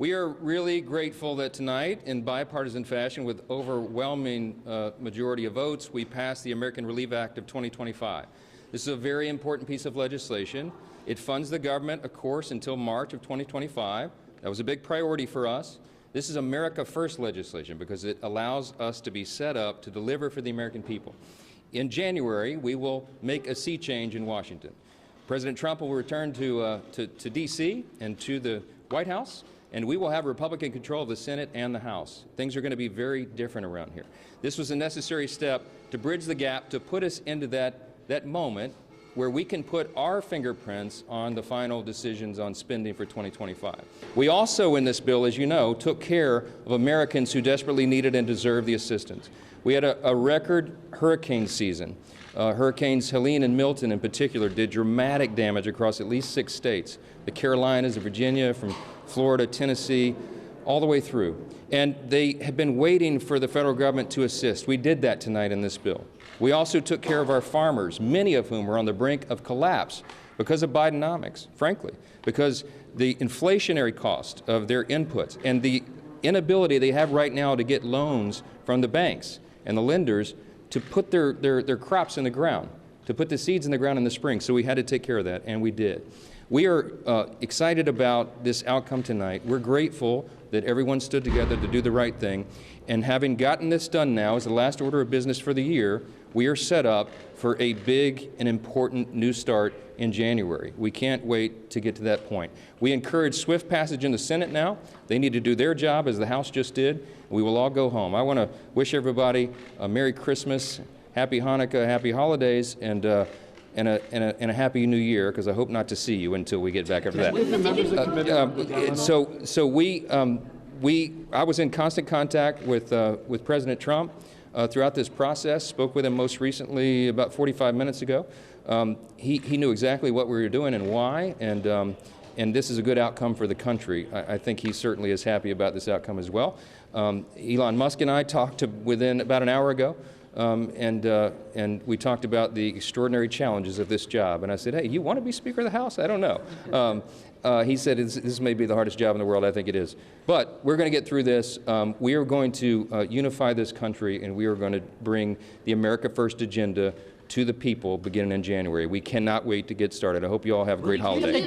We are really grateful that tonight, in bipartisan fashion, with overwhelming majority of votes, we passed the American Relief Act of 2025. This is a very important piece of legislation. It funds the government, of course, until March of 2025. That was a big priority for us. This is America First legislation because it allows us to be set up to deliver for the American people. In January, we will make a sea change in Washington. President Trump will return to D.C. and to the White House, and we will have Republican control of the Senate and the House. Things are going to be very different around here. This was a necessary step to bridge the gap, to put us into that moment where we can put our fingerprints on the final decisions on spending for 2025. We also, in this bill, as you know, took care of Americans who desperately needed and deserved the assistance. We had a record hurricane season. Hurricanes Helene and Milton in particular did dramatic damage across at least 6 states, the Carolinas, Virginia, from Florida, Tennessee, all the way through. And they have been waiting for the federal government to assist. We did that tonight in this bill. We also took care of our farmers, many of whom were on the brink of collapse because of Bidenomics, frankly, because the inflationary cost of their inputs and the inability they have right now to get loans from the banks and the lenders to put their crops in the ground, to put the seeds in the ground in the spring. So we had to take care of that, and we did. We are excited about this outcome tonight. We're grateful that everyone stood together to do the right thing. And having gotten this done now as the last order of business for the year, we are set up for a big and important new start in January. We can't wait to get to that point. We encourage swift passage in the Senate now. They need to do their job as the House just did. We will all go home. I want to wish everybody a Merry Christmas, Happy Hanukkah, Happy Holidays, and a Happy New Year, because I hope not to see you until we get back after that. I was in constant contact with President Trump throughout this process, spoke with him most recently about 45 minutes ago. He knew exactly what we were doing and why, and this is a good outcome for the country. I think he certainly is happy about this outcome as well. Elon Musk and I talked within about an hour ago. And we talked about the extraordinary challenges of this job. And I said, hey, you want to be Speaker of the House? I don't know. He said, this may be the hardest job in the world. I think it is. But we're going to get through this. We are going to unify this country, and we are going to bring the America First agenda to the people beginning in January. We cannot wait to get started. I hope you all have a great holiday.